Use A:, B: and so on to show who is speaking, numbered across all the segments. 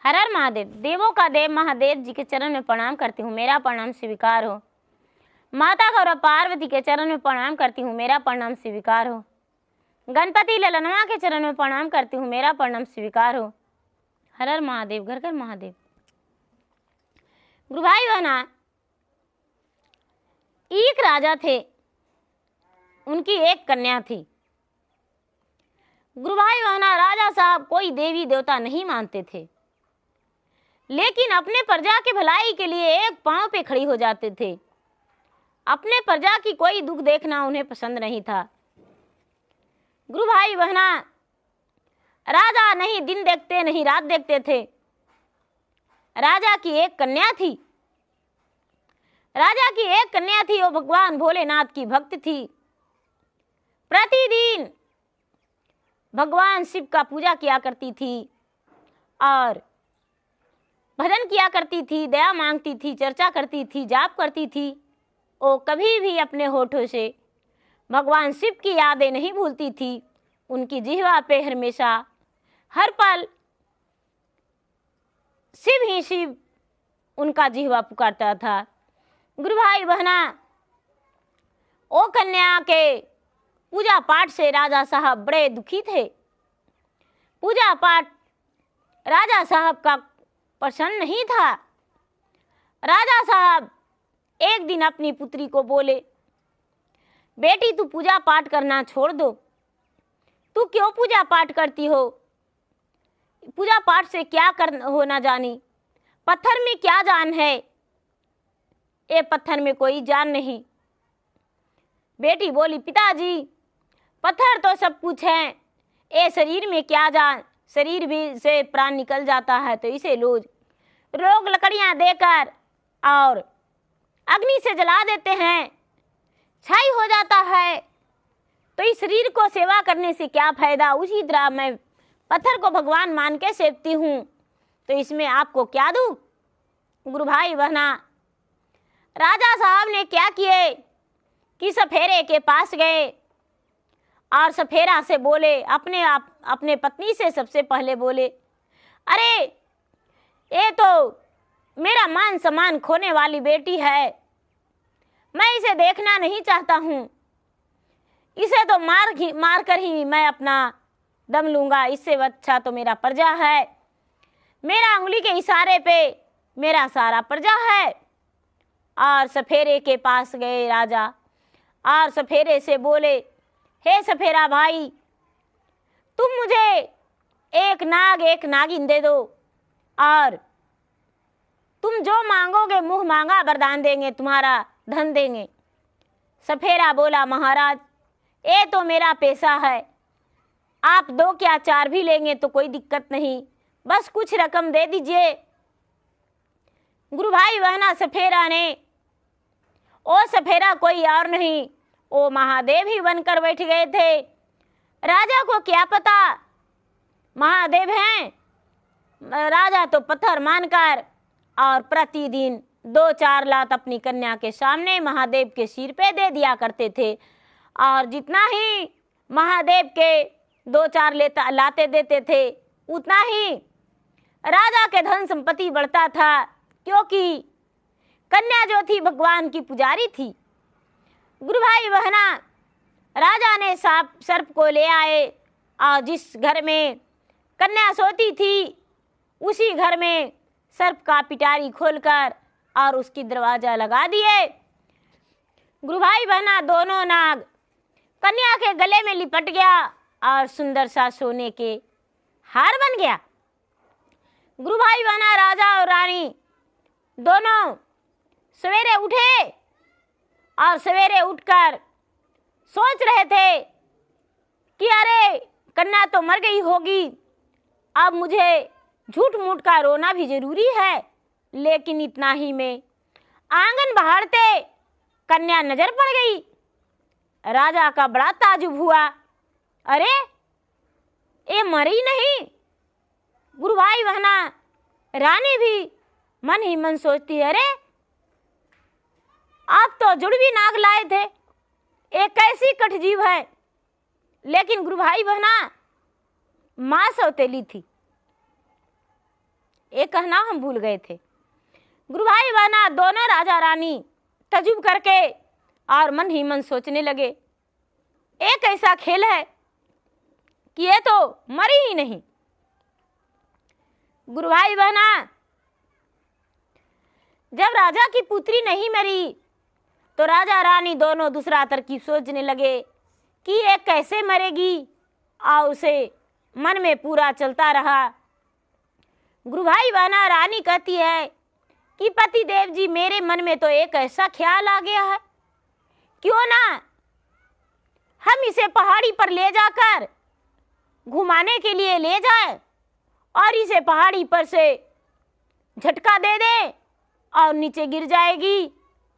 A: हर हर महादेव। देवों का देव महादेव जी के चरण में प्रणाम करती हूँ, मेरा प्रणाम स्वीकार हो। माता गौरा पार्वती के चरण में प्रणाम करती हूँ, मेरा प्रणाम स्वीकार हो। गणपति ललनवा के चरण में प्रणाम करती हूँ, मेरा प्रणाम स्वीकार हो। हर हर महादेव, घर घर महादेव। गुरु भाई बहना, एक राजा थे, उनकी एक कन्या थी। गुरु भाई बहना, राजा साहब कोई देवी देवता नहीं मानते थे, लेकिन अपने प्रजा की भलाई के लिए एक पांव पे खड़ी हो जाते थे। अपने प्रजा की कोई दुख देखना उन्हें पसंद नहीं था। गुरु भाई बहना, राजा नहीं दिन देखते नहीं रात देखते थे। राजा की एक कन्या थी, राजा की एक कन्या थी, वो भगवान भोलेनाथ की भक्त थी। प्रतिदिन भगवान शिव का पूजा किया करती थी और भजन किया करती थी, दया मांगती थी, चर्चा करती थी, जाप करती थी। वो कभी भी अपने होठों से भगवान शिव की यादें नहीं भूलती थी। उनकी जिह्वा पे हमेशा हर पल शिव ही शिव उनका जिह्वा पुकारता था। गुरु भाई बहना, ओ कन्या के पूजा पाठ से राजा साहब बड़े दुखी थे। पूजा पाठ राजा साहब का पसंद नहीं था। राजा साहब एक दिन अपनी पुत्री को बोले, बेटी तू पूजा पाठ करना छोड़ दो। तू क्यों पूजा पाठ करती हो? पूजा पाठ से क्या कर हो ना जानी? पत्थर में क्या जान है? ये पत्थर में कोई जान नहीं। बेटी बोली, पिताजी पत्थर तो सब कुछ है, ये शरीर में क्या जान? शरीर भी से प्राण निकल जाता है तो इसे लोग लकड़ियां देकर और अग्नि से जला देते हैं, छाई हो जाता है, तो इस शरीर को सेवा करने से क्या फायदा? उसी तरह मैं पत्थर को भगवान मान के सेवती हूँ, तो इसमें आपको क्या दूँ? गुरु भाई बहना, राजा साहब ने क्या किए कि सफेरे के पास गए और सफेरा से बोले, अपने पत्नी से सबसे पहले बोले, अरे ये तो मेरा मान सम्मान खोने वाली बेटी है, मैं इसे देखना नहीं चाहता हूँ। इसे तो मार कर ही मैं अपना दम लूँगा। इससे अच्छा तो मेरा प्रजा है, मेरा उंगली के इशारे पे मेरा सारा प्रजा है। और सफेरे के पास गए राजा और सफेरे से बोले, हे सफेरा भाई, तुम मुझे एक नाग एक नागिन दे दो और तुम जो मांगोगे मुंह मांगा वरदान देंगे, तुम्हारा धन देंगे। सफेरा बोला, महाराज ये तो मेरा पेशा है, आप 2 क्या 4 भी लेंगे तो कोई दिक्कत नहीं, बस कुछ रकम दे दीजिए। गुरु भाई बहना, सफेरा ने, ओ सफेरा कोई और नहीं, ओ महादेव ही बनकर बैठ गए थे। राजा को क्या पता महादेव हैं? राजा तो पत्थर मानकर और प्रतिदिन 2-4 लात अपनी कन्या के सामने महादेव के सिर पे दे दिया करते थे। और जितना ही महादेव के 2-4 लाते देते थे, उतना ही राजा के धन संपत्ति बढ़ता था, क्योंकि कन्या जो थी भगवान की पुजारी थी। गुरु भाई बहना, राजा ने सर्प को ले आए और जिस घर में कन्या सोती थी उसी घर में सर्प का पिटारी खोलकर और उसकी दरवाजा लगा दिए। गुरु भाई बहना, दोनों नाग कन्या के गले में लिपट गया और सुंदर सा सोने के हार बन गया। गुरु भाई बहना, राजा और रानी दोनों सवेरे उठे और सवेरे उठकर सोच रहे थे कि अरे कन्या तो मर गई होगी, अब मुझे झूठ मूठ का रोना भी जरूरी है। लेकिन इतना ही में आंगन बहारते कन्या नजर पड़ गई। राजा का बड़ा ताजुब हुआ, अरे ये मरी नहीं। गुरु भाई बहना, रानी भी मन ही मन सोचती है, अरे आप तो जुड़वी नाग लाए थे, एक कैसी कठजीव है। लेकिन गुरु भाई बहना, मां सौतेली थी। ये कहना हम भूल गए थे। गुरु भाई बहना दोनों राजा रानी तजुब करके और मन ही मन सोचने लगे, एक ऐसा खेल है कि ये तो मरी ही नहीं। गुरु भाई बहना जब राजा की पुत्री नहीं मरी तो राजा रानी दोनों दूसरा तरकीब सोचने लगे कि ये कैसे मरेगी, और उसे मन में पूरा चलता रहा। गुरु भाई बहना रानी कहती है कि पति देव जी, मेरे मन में तो एक ऐसा ख्याल आ गया है, क्यों ना हम इसे पहाड़ी पर ले जाकर घुमाने के लिए ले जाए और इसे पहाड़ी पर से झटका दे दे और नीचे गिर जाएगी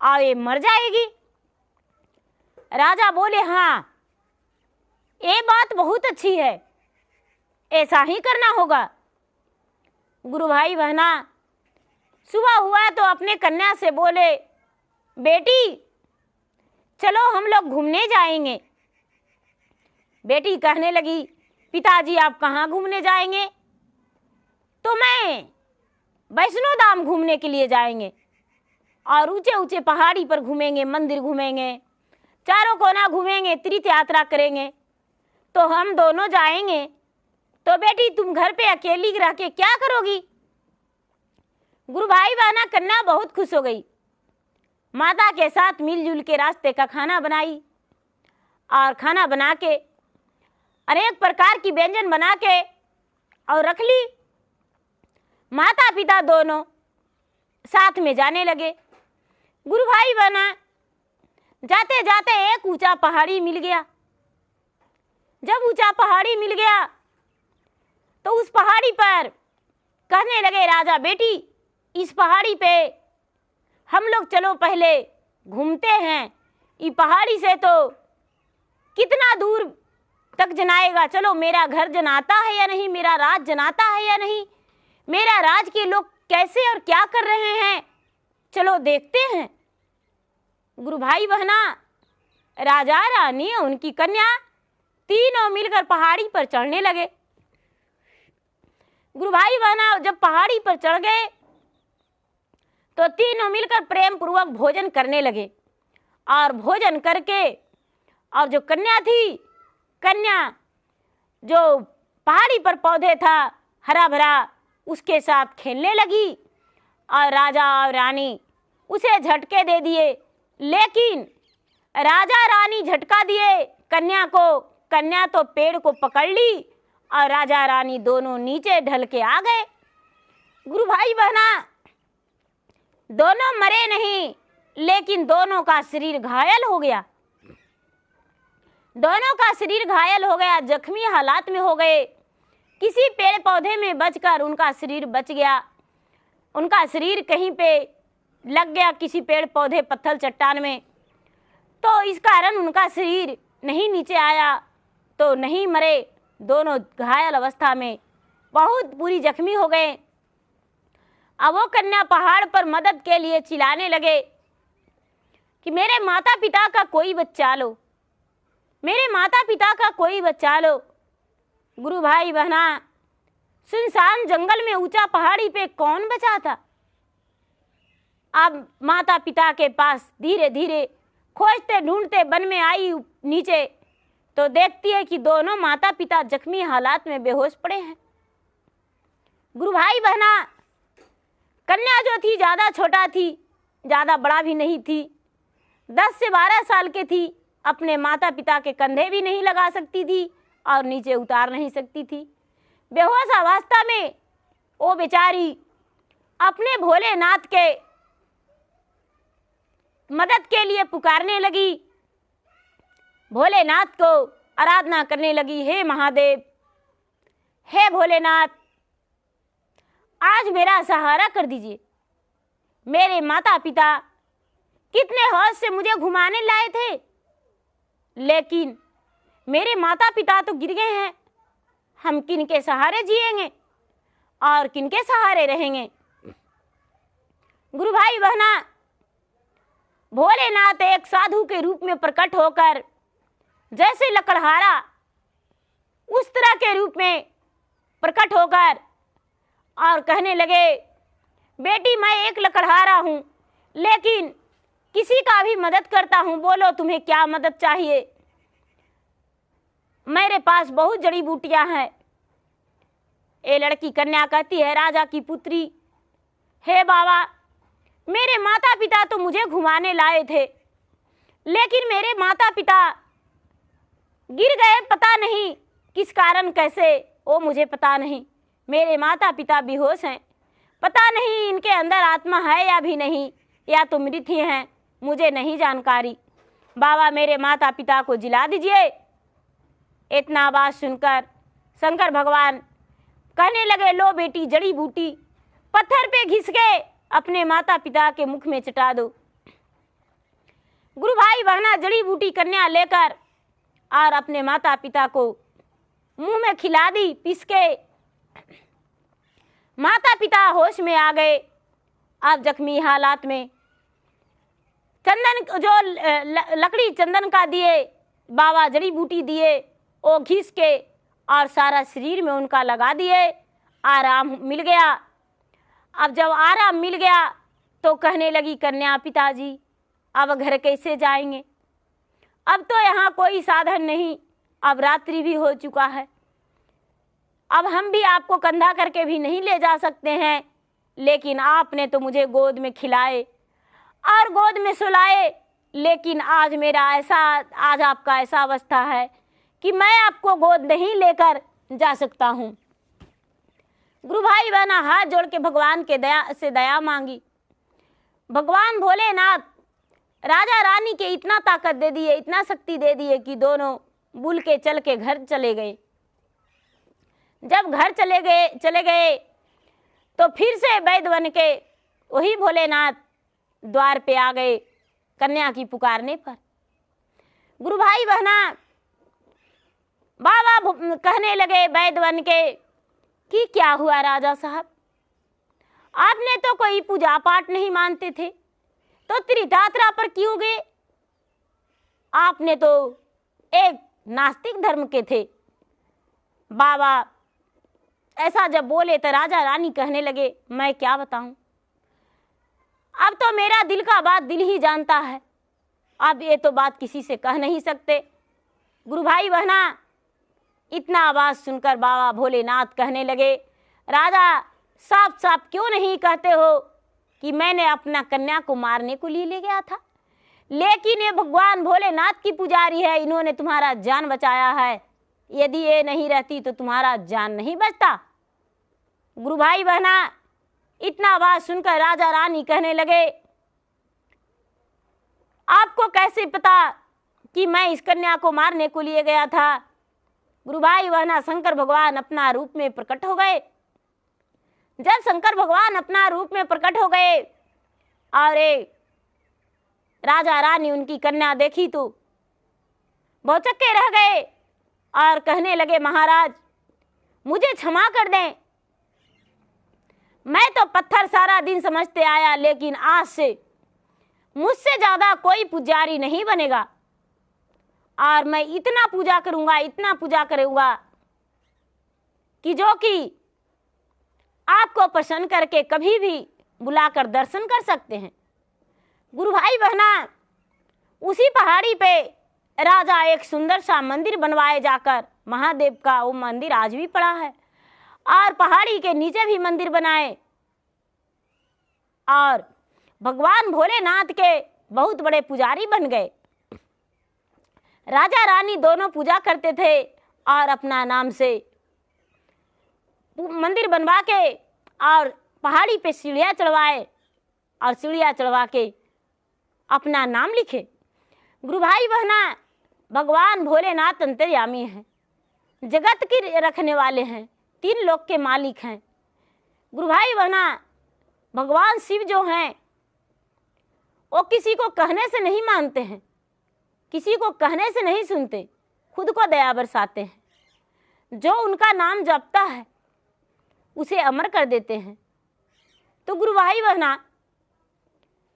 A: और ये मर जाएगी। राजा बोले, हाँ ये बात बहुत अच्छी है, ऐसा ही करना होगा। गुरु भाई बहना सुबह हुआ तो अपने कन्या से बोले, बेटी चलो हम लोग घूमने जाएंगे। बेटी कहने लगी, पिताजी आप कहाँ घूमने जाएंगे? तो मैं वैष्णो धाम घूमने के लिए जाएंगे और ऊंचे ऊंचे पहाड़ी पर घूमेंगे, मंदिर घूमेंगे, चारों कोना घूमेंगे, तीर्थ यात्रा करेंगे। तो हम दोनों जाएंगे, तो बेटी तुम घर पे अकेली रह के क्या करोगी? गुरु भाई बहना कन्या बहुत खुश हो गई, माता के साथ मिलजुल के रास्ते का खाना बनाई और खाना बना के अनेक प्रकार की व्यंजन बना के और रख ली। माता पिता दोनों साथ में जाने लगे। गुरु भाई बहना जाते जाते एक ऊंचा पहाड़ी मिल गया। जब ऊंचा पहाड़ी मिल गया तो उस पहाड़ी पर कहने लगे राजा, बेटी इस पहाड़ी पे हम लोग चलो पहले घूमते हैं, ये पहाड़ी से तो कितना दूर तक जनाएगा, चलो मेरा घर जनाता है या नहीं, मेरा राज जनाता है या नहीं, मेरा राज के लोग कैसे और क्या कर रहे हैं, चलो देखते हैं। गुरु भाई बहना राजा रानी और उनकी कन्या तीनों मिलकर पहाड़ी पर चढ़ने लगे। गुरु भाई बहना जब पहाड़ी पर चढ़ गए तो तीनों मिलकर प्रेम पूर्वक भोजन करने लगे और भोजन करके और जो कन्या थी, कन्या जो पहाड़ी पर पौधे था हरा भरा उसके साथ खेलने लगी और राजा और रानी उसे झटके दे दिए। लेकिन राजा रानी झटका दिए कन्या को, कन्या तो पेड़ को पकड़ ली और राजा रानी दोनों नीचे ढल के आ गए। गुरु भाई बहना दोनों मरे नहीं, लेकिन दोनों का शरीर घायल हो गया। दोनों का शरीर घायल हो गया, जख्मी हालात में हो गए। किसी पेड़ पौधे में बचकर उनका शरीर बच गया। उनका शरीर कहीं पे लग गया किसी पेड़ पौधे पत्थर चट्टान में, तो इस कारण उनका शरीर नहीं नीचे आया, तो नहीं मरे। दोनों घायल अवस्था में बहुत बुरी जख्मी हो गए। अब वो कन्या पहाड़ पर मदद के लिए चिल्लाने लगे कि मेरे माता पिता का कोई बच्चा लो, मेरे माता पिता का कोई बच्चा लो। गुरु भाई बहना सुनसान जंगल में ऊंचा पहाड़ी पे कौन बचा था? अब माता पिता के पास धीरे धीरे खोजते ढूंढते वन में आई नीचे, तो देखती है कि दोनों माता पिता जख्मी हालात में बेहोश पड़े हैं। गुरु भाई बहना कन्या जो थी ज़्यादा छोटा थी, ज़्यादा बड़ा भी नहीं थी, 10 से 12 साल की थी। अपने माता पिता के कंधे भी नहीं लगा सकती थी और नीचे उतार नहीं सकती थी। बेहोश अवस्था में वो बेचारी अपने भोलेनाथ के मदद के लिए पुकारने लगी, भोलेनाथ को आराधना करने लगी। हे महादेव, हे भोलेनाथ, आज मेरा सहारा कर दीजिए। मेरे माता पिता कितने हौस से मुझे घुमाने लाए थे, लेकिन मेरे माता पिता तो गिर गए हैं। हम किनके सहारे जिएंगे और किनके सहारे रहेंगे? गुरु भाई बहना भोलेनाथ एक साधु के रूप में प्रकट होकर जैसे लकड़हारा उस तरह के रूप में प्रकट होकर और कहने लगे, बेटी मैं एक लकड़हारा हूँ, लेकिन किसी का भी मदद करता हूँ, बोलो तुम्हें क्या मदद चाहिए। मेरे पास बहुत जड़ी बूटियाँ हैं। ये लड़की कन्या कहती है, राजा की पुत्री, हे बाबा, मेरे माता पिता तो मुझे घुमाने लाए थे, लेकिन मेरे माता पिता गिर गए, पता नहीं किस कारण कैसे, वो मुझे पता नहीं। मेरे माता पिता बेहोश हैं, पता नहीं इनके अंदर आत्मा है या भी नहीं, या तो मृत ही हैं, मुझे नहीं जानकारी। बाबा मेरे माता पिता को जिला दीजिए। इतना आवाज़ सुनकर शंकर भगवान कहने लगे, लो बेटी जड़ी बूटी पत्थर पे घिस के अपने माता पिता के मुख में चटा दो। गुरु भाई बहना जड़ी बूटी कन्या लेकर और अपने माता पिता को मुंह में खिला दी पीस के। माता पिता होश में आ गए। अब जख्मी हालात में चंदन जो लकड़ी चंदन का दिए, बाबा जड़ी बूटी दिए, वो घिस के और सारा शरीर में उनका लगा दिए। आराम मिल गया। अब जब आराम मिल गया तो कहने लगी कन्या, पिताजी अब घर कैसे जाएंगे, अब तो यहाँ कोई साधन नहीं, अब रात्रि भी हो चुका है, अब हम भी आपको कंधा करके भी नहीं ले जा सकते हैं, लेकिन आपने तो मुझे गोद में खिलाए और गोद में सुलाए, लेकिन आज आपका ऐसा अवस्था है कि मैं आपको गोद नहीं लेकर जा सकता हूँ। गुरु भाई बहना हाथ जोड़ के भगवान के दया मांगी। भगवान भोलेनाथ राजा रानी के इतना ताकत दे दिए, इतना शक्ति दे दिए कि दोनों बुल के चल के घर चले गए। जब घर चले गए तो फिर से वैद्य बन के वही भोलेनाथ द्वार पे आ गए कन्या की पुकारने पर। गुरु भाई बहना बाबा कहने लगे वैद्य बन के कि क्या हुआ राजा साहब, आपने तो कोई पूजा पाठ नहीं मानते थे, तो त्रिधात्रा पर क्यों गए? आपने तो एक नास्तिक धर्म के थे। बाबा ऐसा जब बोले तो राजा रानी कहने लगे, मैं क्या बताऊं, अब तो मेरा दिल का बात दिल ही जानता है, अब ये तो बात किसी से कह नहीं सकते। गुरु भाई बहना इतना आवाज़ सुनकर बाबा भोलेनाथ कहने लगे, राजा साफ साफ क्यों नहीं कहते हो कि मैंने अपना कन्या को मारने को लिए ले गया था, लेकिन ये भगवान भोलेनाथ की पुजारी है, इन्होंने तुम्हारा जान बचाया है, यदि ये नहीं रहती तो तुम्हारा जान नहीं बचता। गुरु भाई बहना इतना आवाज़ सुनकर राजा रानी कहने लगे, आपको कैसे पता कि मैं इस कन्या को मारने को लिए गया था? गुरु भाई बहना शंकर भगवान अपना रूप में प्रकट हो गए। जब शंकर भगवान अपना रूप में प्रकट हो गए और राजा रानी उनकी कन्या देखी तो भौचक्के रह गए और कहने लगे, महाराज मुझे क्षमा कर दें, मैं तो पत्थर सारा दिन समझते आया, लेकिन आज से मुझसे ज़्यादा कोई पुजारी नहीं बनेगा और मैं इतना पूजा करूँगा कि जो कि आपको प्रसन्न करके कभी भी बुलाकर दर्शन कर सकते हैं। गुरु भाई बहना उसी पहाड़ी पे राजा एक सुंदर सा मंदिर बनवाए जाकर, महादेव का वो मंदिर आज भी पड़ा है, और पहाड़ी के नीचे भी मंदिर बनाए और भगवान भोलेनाथ के बहुत बड़े पुजारी बन गए। राजा रानी दोनों पूजा करते थे और अपना नाम से मंदिर बनवा के और पहाड़ी पे सीढ़ियाँ चढ़वाए और सीढ़ियाँ चढ़वा के अपना नाम लिखे। गुरु भाई बहना भगवान भोलेनाथ अंतर्यामी हैं, जगत की रखने वाले हैं, 3 लोक के मालिक हैं। गुरु भाई बहना भगवान शिव जो हैं वो किसी को कहने से नहीं मानते हैं, किसी को कहने से नहीं सुनते, खुद को दया बरसाते हैं। जो उनका नाम जपता है उसे अमर कर देते हैं। तो गुरु भाई बहना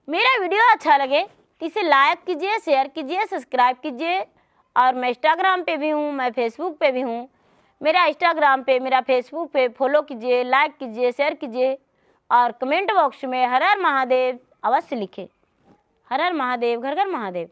A: मेरा वीडियो अच्छा लगे तो इसे लाइक कीजिए, शेयर कीजिए, सब्सक्राइब कीजिए। और मैं इंस्टाग्राम पे भी हूँ, मैं फेसबुक पे भी हूँ, मेरा इंस्टाग्राम पे, मेरा फेसबुक पे फॉलो कीजिए, लाइक कीजिए, शेयर कीजिए और कमेंट बॉक्स में हर हर महादेव अवश्य लिखें। हर हर महादेव, घर घर महादेव।